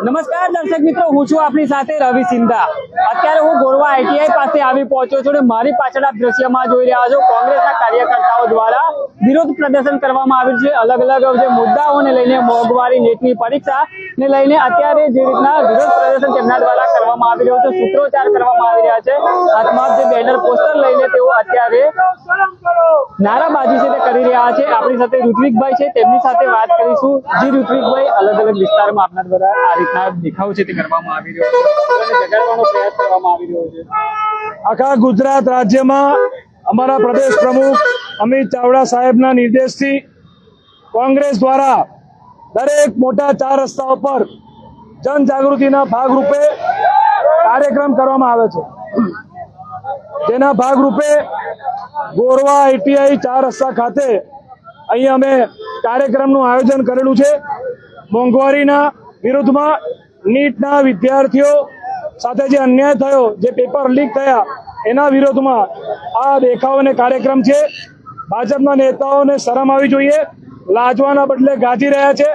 નમસ્કાર દર્શક મિત્રો, હું છું આપની સાથે રવિ સિંધા। અત્યારે હું ગોરવા આઈટીઆઈ પાસે આવી પહોંચ્યો છું અને મારી પાછળ આપ દ્રશ્યમાં જોઈ રહ્યા છો કોંગ્રેસના કાર્યકર્તાઓ દ્વારા વિરોધ પ્રદર્શન કરવામાં આવ્યું છે। અલગ અલગ જે મુદ્દાઓને લઈને મોંઘવારી, નેટની પરીક્ષા ને લઈને અત્યારે જે રીતના વિરોધ પ્રદર્શન તેમના દ્વારા કરવામાં આવી રહ્યો છે, સૂત્રોચ્ચાર કરવામાં આવી રહ્યા છે। હાથમાં જે બેનર પોસ્ટર લઈને તેઓ અત્યારે નારાબાજી છે તે કરી રહ્યા છે। આપણી સાથે ઋત્વિકભાઈ છે, તેમની સાથે વાત કરીશું। જી ઋત્વિકભાઈ, અલગ અલગ વિસ્તારમાં આપના દ્વારા આ રીતના દેખાવ છે તે કરવામાં આવી રહ્યો છે, જગાડવાનો પ્રયાસ કરવામાં આવી રહ્યો છે। આખા ગુજરાત રાજ્યમાં અમારા પ્રદેશ પ્રમુખ અમિત ચાવડા સાહેબના નિર્દેશથી કોંગ્રેસ દ્વારા દરેક મોટા 4 રસ્તાઓ પર જનજાગૃતિના ભાગરૂપે કાર્યક્રમ કરવામાં આવે છે, જેના ભાગરૂપે ગોરવા આઈટીઆઈ 4 રસ્તા ખાતે અહીં અમે કાર્યક્રમનું આયોજન કરેલું છે। મોંઘવારીના વિરુદ્ધમાં નીટના વિદ્યાર્થીઓ સાથે જે અન્યાય થયો, જે પેપર લીક થયા, એના વિરોધમાં આ દેખાવ અને કાર્યક્રમ છે। ભાજપના નેતાઓને શરમ આવી જોઈએ, લાજવાના બદલે ગાજી રહ્યા છે।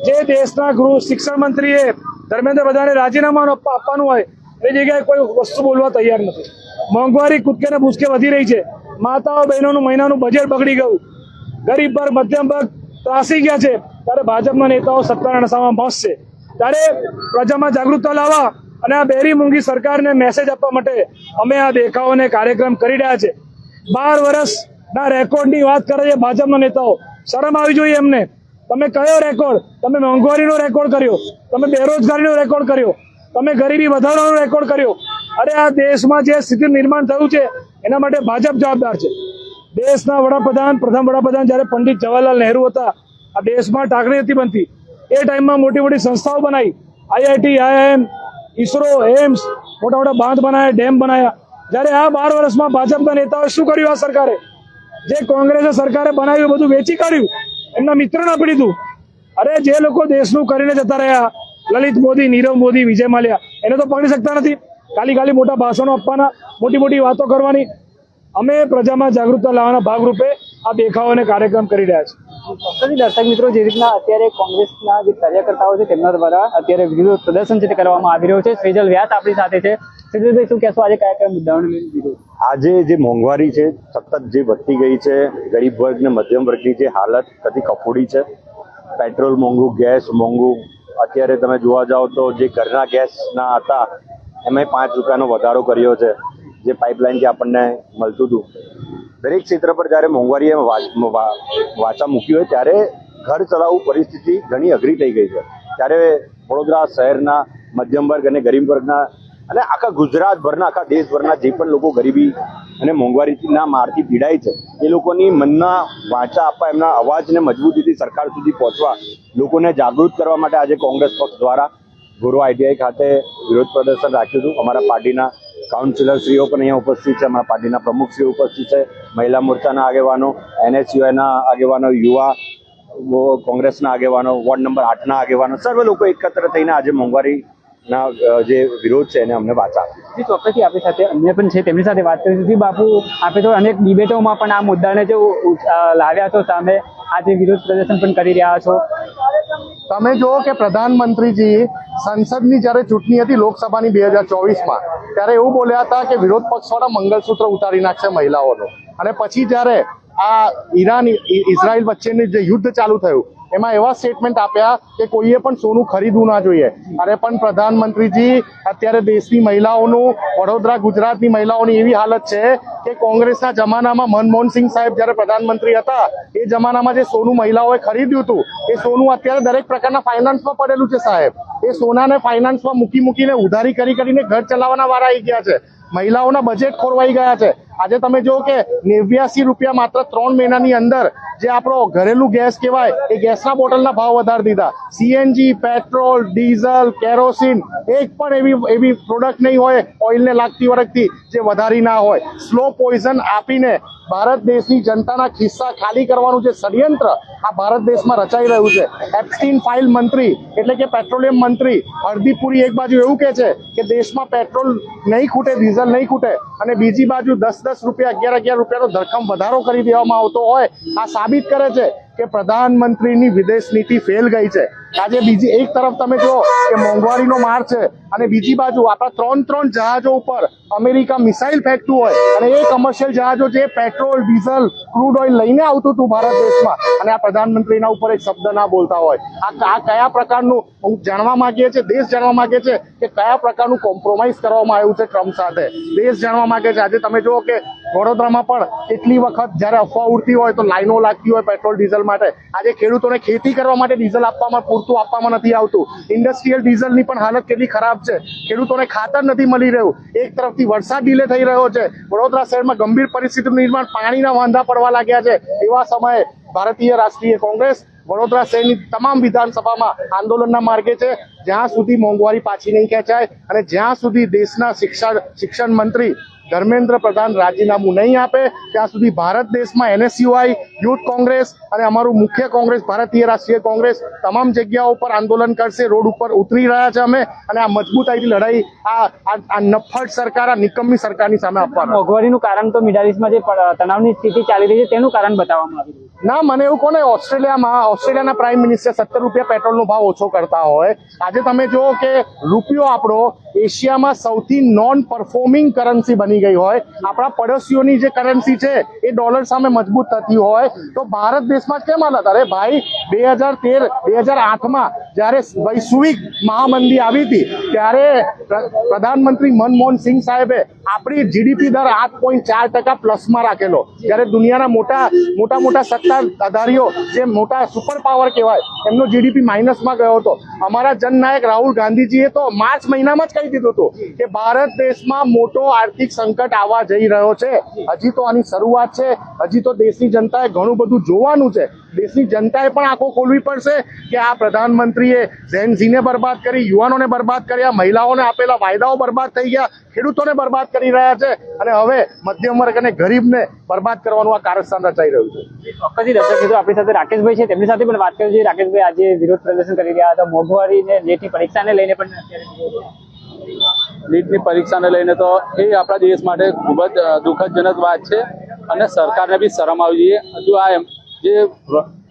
જે દેશના ગૃહ શિક્ષણ મંત્રીએ ધર્મેન્દ્ર પ્રધાને રાજીનામું આપવાનું હોય એ જગ્યાએ કોઈ વસ્તુ બોલવા તૈયાર નથી। મોંઘવારી કૂદકે ને ભૂસકે વધી રહી છે, માતાઓ બહેનોનું મહિનાનું બજેટ બગડી ગયું, ગરીબ વર્ગ મધ્યમ વર્ગ ત્રાસી ગયા છે, ત્યારે ભાજપના નેતાઓ સત્તાના નશામાં મસ્ત છે। ત્યારે પ્રજામાં જાગૃતતા લાવવા અને આ બેરી મૂંગી સરકારને મેસેજ આપવા માટે અમે આ દેખાવ અને કાર્યક્રમ કરી રહ્યા છે। 12 વર્ષના રેકોર્ડની વાત કરે છે ભાજપના નેતાઓ, શરમ આવી જોઈએ એમને। તમે કયો રેકોર્ડ? તમે મોંઘવારીનો રેકોર્ડ કર્યો, તમે બેરોજગારીનો રેકોર્ડ કર્યો, તમે ગરીબી વધારવાનો રેકોર્ડ કર્યો। અરે આ દેશમાં જે સ્થિતિ નિર્માણ થયું છે એના માટે ભાજપ જવાબદાર છે। દેશના વડાપ્રધાન, પ્રથમ વડાપ્રધાન જ્યારે પંડિત જવાહરલાલ નહેરુ હતા, આ દેશમાં ટાંકણી નથી બનતી, એ ટાઈમમાં મોટી મોટી સંસ્થાઓ બનાવી, આઈઆઈટી, આઈઆઈએમ, ઈસરો, એમ્સ, મોટા મોટા બાંધ બનાવ્યા, ડેમ બનાવ્યા। જ્યારે આ 12 વર્ષમાં ભાજપના નેતાઓએ શું કર્યું? આ સરકારે જે કોંગ્રેસે સરકારે બનાવ્યું બધું વેચી કાઢ્યું, એમના મિત્રોને આપી દીધું। અરે જે લોકો દેશનું કરીને જતા રહ્યા, લલિત મોદી, નીરવ મોદી, વિજય માલ્યા, એને તો પકડી શકતા નથી। ખાલી મોટા ભાષણો આપવાના, મોટી મોટી વાતો કરવાની। અમે પ્રજામાં જાગૃતતા લાવવાના ભાગરૂપે આ દેખાવ અને કાર્યક્રમ કરી રહ્યા છીએ। દર્શક મિત્રો, જે રીતના અત્યારે કોંગ્રેસના જે કાર્યકર્તાઓ છે તેમના દ્વારા અત્યારે વિરોધ પ્રદર્શન છે તે કરવામાં આવી રહ્યો છે। સેજલ વ્યાસ આપણી સાથે છે। સેજલભાઈ, શું કહેશો આજે કયા કયા મુદ્દાઓને લઈને વિરોધ? આજે જે મોંઘવારી છે સતત જે વધતી ગઈ છે, ગરીબ વર્ગ ને મધ્યમ વર્ગની જે હાલત કદી કફોડી છે, પેટ્રોલ મોંઘું, ગેસ મોંઘું। અત્યારે તમે જોવા જાઓ તો જે ઘરના ગેસના હતા એમાં 5 રૂપિયાનો વધારો કર્યો છે, જે પાઇપલાઇનથી આપણને મળતું હતું। દરેક ક્ષેત્ર પર જ્યારે મોંઘવારીએ વાચા મૂકી હોય ત્યારે ઘર ચલાવવું પરિસ્થિતિ ઘણી અઘરી થઈ ગઈ છે। ત્યારે વડોદરા શહેરના મધ્યમ વર્ગ અને ગરીબ વર્ગના અને આખા ગુજરાતભરના, આખા દેશભરના જે પણ લોકો ગરીબી અને મોંઘવારીના મારથી પીડાય છે, એ લોકોની મનના વાચા આપવા, એમના અવાજને મજબૂતીથી સરકાર સુધી પહોંચવા, લોકોને જાગૃત કરવા માટે આજે કોંગ્રેસ પક્ષ દ્વારા ગોરવા આઈટીઆઈ ખાતે વિરોધ પ્રદર્શન રાખ્યું હતું। અમારા પાર્ટીના કાઉન્સિલરશ્રીઓ પણ અહીંયા ઉપસ્થિત છે, અમારા પાર્ટીના પ્રમુખશ્રીઓ ઉપસ્થિત છે, મહિલા મોરચાના આગેવાનો, એનએસયુઆઈના આગેવાનો, યુવા કોંગ્રેસના આગેવાનો, વોર્ડ નંબર 8ના આગેવાનો, સર્વ લોકો એકત્ર થઈને આજે મોંઘવારીના જે વિરોધ છે એને અમને વાચા આપી। ચોક્કસથી આપણી સાથે અન્ય પણ છે, તેમની સાથે વાત કરીશું। જી બાપુ, આપણે તો અનેક ડિબેટોમાં પણ આ મુદ્દાને જો લાવ્યા છો સામે, આજે વિરોધ પ્રદર્શન પણ કરી રહ્યા છો। તમે જુઓ કે પ્રધાનમંત્રીજી સંસદની જ્યારે ચૂંટણી હતી લોકસભાની 2024માં, ત્યારે એવું બોલ્યા હતા કે વિરોધ પક્ષવાળા મંગલસૂત્ર ઉતારી નાખશે મહિલાઓનું। અને પછી જ્યારે આ ઈરાન ઇઝરાયલ વચ્ચેનું જે યુદ્ધ ચાલુ થયું એમાં એવા સ્ટેટમેન્ટ આપ્યા કે કોઈએ પણ સોનું ખરીદવું ના જોઈએ। અરે પણ પ્રધાનમંત્રીજી, અત્યારે દેશની મહિલાઓનું, વડોદરા ગુજરાતની મહિલાઓની એવી હાલત છે કે કોંગ્રેસના જમાનામાં મનમોહનસિંહ સાહેબ જ્યારે પ્રધાનમંત્રી હતા એ જમાનામાં જે સોનું મહિલાઓએ ખરીદ્યું હતું, એ સોનું અત્યારે દરેક પ્રકારના ફાઇનાન્સમાં પડેલું છે સાહેબ। એ સોનાને ફાઇનાન્સમાં મૂકીને ઉધારી કરીને ઘર ચલાવવાના વાળા આવી ગયા છે। મહિલાઓના બજેટ ખોરવાઈ ગયા છે। આજે તમે જો કે 89 રૂપિયા માત્ર 3 મહિનાની અંદર જે આપણો ઘરેલું ગેસ કહેવાય એ ગેસના બોટલના ભાવ વધારી દીધા। સીએનજી, પેટ્રોલ, ડીઝલ, કેરોસીન, એક પણ એવી પ્રોડક્ટ નહીં હોય ઓઇલને લાગતી વળગતી જે વધારી ના હોય। સ્લો પોઈઝન આપીને ભારત દેશની જનતાના ખિસ્સા ખાલી કરવાનું જે ષડયંત્ર આ ભારત દેશમાં રચાઈ રહ્યું છે। એપ્સ્ટીન ફાઇલ મંત્રી એટલે કે પેટ્રોલિયમ મંત્રી હરદીપપુરી એક બાજુ એવું કહે છે કે દેશમાં પેટ્રોલ નહીં ખૂટે, ડીઝલ નહીં ખૂટે, અને બીજી બાજુ 10-10 રૂપિયા, 11-11 રૂપિયાનો ધરખમ વધારો કરી દેવામાં આવતો હોય। આ સાબિત કરે છે કે પ્રધાનમંત્રીની વિદેશ નીતિ ફેલ ગઈ છે. આજે બીજી એક તરફ તમે જો કે મોંઘવારીનો માર છે અને બીજી બાજુ આપણા ત્રણ જહાજો ઉપર અમેરિકા મિસાઇલ ફેંકતું હોય અને એ કમર્શિયલ જહાજો જે પેટ્રોલ ડીઝલ ક્રૂડ ઓઇલ લઈને આવતું હતું ભારત દેશમાં અને આ પ્રધાનમંત્રીના ઉપર એક શબ્દ ના બોલતા હોય. આ કયા પ્રકારનું હું જાણવા માંગીએ છીએ, દેશ જાણવા માંગે છે કે કયા પ્રકારનું કોમ્પ્રોમાઇઝ કરવામાં આવ્યું છે ટ્રમ્પ સાથે. દેશ જાણવા માંગે છે. આજે તમે જુઓ કે વડોદરામાં પણ કેટલી વખત જ્યારે અફવા ઉડતી હોય તો લાઈનો લાગતી હોય પેટ્રોલ ડીઝલ માટે. આજે ખેડૂતોને ખેતી કરવા માટે ડીઝલ પૂરતું આપવામાં નથી આવતું. ઇન્ડસ્ટ્રીયલ ડીઝલની પણ હાલત કેટલી ખરાબ છે. ખેડૂતોને ખાતર નથી મળી રહ્યું. એક તરફથી વરસાદ ડીલે થઈ રહ્યો છે. વડોદરા શહેરમાં ગંભીર પરિસ્થિતિનું નિર્માણ, પાણીના વાંધા પડવા લાગ્યા છે. એવા સમયે ભારતીય રાષ્ટ્રીય કોંગ્રેસ વડોદરા શહેરની તમામ વિધાનસભામાં આંદોલનના માર્ગે છે. જ્યાં સુધી મોંઘવારી પાછી નહીં ખેંચાય અને જ્યાં સુધી દેશના શિક્ષણ મંત્રી ધર્મેન્દ્ર પ્રધાન રાજીનામું નહીં આપે ત્યાં સુધી ભારત દેશમાં NSUI, યુથ કોંગ્રેસ અને અમારું મુખ્ય કોંગ્રેસ ભારતીય રાષ્ટ્રીય કોંગ્રેસ તમામ જગ્યાઓ પર આંદોલન કરશે. રોડ ઉપર ઉતરી રહ્યા છે અમે અને આ મજબૂતાઈથી લડાઈ આ નફ્ફટ સરકાર, આ નિકમ્મી સરકારની સામે આપવાનું. મોંઘવારીનું કારણ તો મિડલ ઈસ્ટમાં જે તણાવની સ્થિતિ ચાલી રહી છે તેનું કારણ બતાવવામાં આવી રહ્યું છે. ના, મને એવું કોને ઓસ્ટ્રેલિયાના પ્રાઇમ મિનિસ્ટર 17 રૂપિયા પેટ્રોલનો ભાવ ઓછો કરતા હોય. આજે તમે જુઓ કે રૂપિયો આપણો એશિયામાં સૌથી નોન પરફોર્મિંગ કરન્સી બની ગઈ હોય. આપણા પડોશીઓની જે કરન્સી છે એ ડોલર સામે મજબૂત થતી હોય તો ભારત દેશમાં કેમ હાલત? અરે ભાઈ, 2013-2008માં જ્યારે વૈશ્વિક મહામંદી આવી હતી ત્યારે પ્રધાનમંત્રી મનમોહન સિંહ સાહેબે આપણી જીડીપી દર 8.4% પ્લસમાં રાખેલો. જ્યારે દુનિયાના મોટા સત્તાધારીઓ જે મોટા સુપર પાવર કહેવાય એમનો જીડીપી માઇનસમાં ગયો હતો. અમારા જનનાયક રાહુલ ગાંધીજીએ તો માર્ચ મહિનામાં જ કહી દીધું હતું કે ભારત દેશમાં મોટો આર્થિક સંકટ આવવા જઈ રહ્યો છે. હજી તો આની શરૂઆત છે. હજી તો દેશની જનતાએ ઘણું બધું જોવાનું છે. દેશની જનતાએ પણ આંખો ખોલવી પડશે કે આ પ્રધાનમંત્રીએ ઝેનઝીને બરબાદ કરી, યુવાનોને બરબાદ કર્યા, મહિલાઓને આપેલા વાયદાઓ બરબાદ થઈ ગયા, ખેડૂતોને બરબાદ કરી રહ્યા છે અને હવે મધ્યમ વર્ગ અને ગરીબને બરબાદ કરવાનું આ કારસ્તાન રચાઈ રહ્યું છે. ચોક્કસથી દર્શક મિત્રો, આપણી સાથે રાકેશભાઈ છે, તેમની સાથે પણ વાત કરી છે. રાકેશભાઈ, આજે વિરોધ પ્રદર્શન કરી રહ્યા હતા મોંઘવારી ને નીટની પરીક્ષાને લઈને પણ નીટની પરીક્ષાને લઈને તો એ આપણા દેશ માટે ખૂબ જ દુઃખદજનક વાત છે અને સરકારને બી શરમ આવી જોઈએ. હજુ આ જે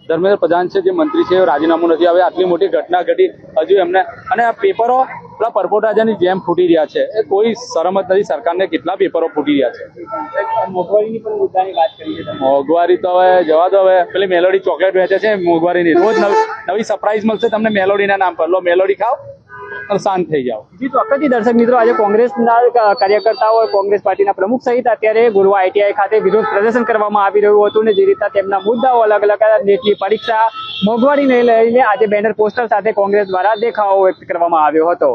ધર્મેન્દ્ર પ્રધાન છે, જે મંત્રી છે, રાજીનામું નથી. હવે આટલી મોટી ઘટના ઘટી હજુ એમને, અને આ પેપરો પેલા પરપોટાજાની જેમ ફૂટી રહ્યા છે. એ કોઈ શરમ જ નથી સરકારને. કેટલા પેપરો ફૂટી રહ્યા છે. મોંઘવારીની પણ મુદ્દાની વાત કરી છે. મોંઘવારી તો હવે જવા દો. હવે પેલી મેલોડી ચોકલેટ વેચે છે મોંઘવારીની. રોજ નવી સરપ્રાઈઝ મળશે તમને મેલોડીના નામ પર. લો મેલોડી ખાઓ અને શાંત થઈ જાઓ. જી ચોક્કસથી દર્શક મિત્રો, આજે કોંગ્રેસના કાર્યકર્તાઓ, કોંગ્રેસ પાર્ટીના પ્રમુખ સહિત અત્યારે ગોરવા ITI ખાતે વિરોધ પ્રદર્શન કરવામાં આવી રહ્યું હતું અને જે રીતના તેમના મુદ્દાઓ અલગ અલગ નીટની પરીક્ષા, મોંઘવારીને લઈને આજે બેનર પોસ્ટર સાથે કોંગ્રેસ દ્વારા દેખાવો વ્યક્ત કરવામાં આવ્યો હતો.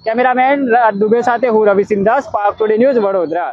કેમેરામેન દુબે સાથે હું રવિ સિંધાસ, સ્પાર્ક ટુડે ન્યૂઝ, વડોદરા.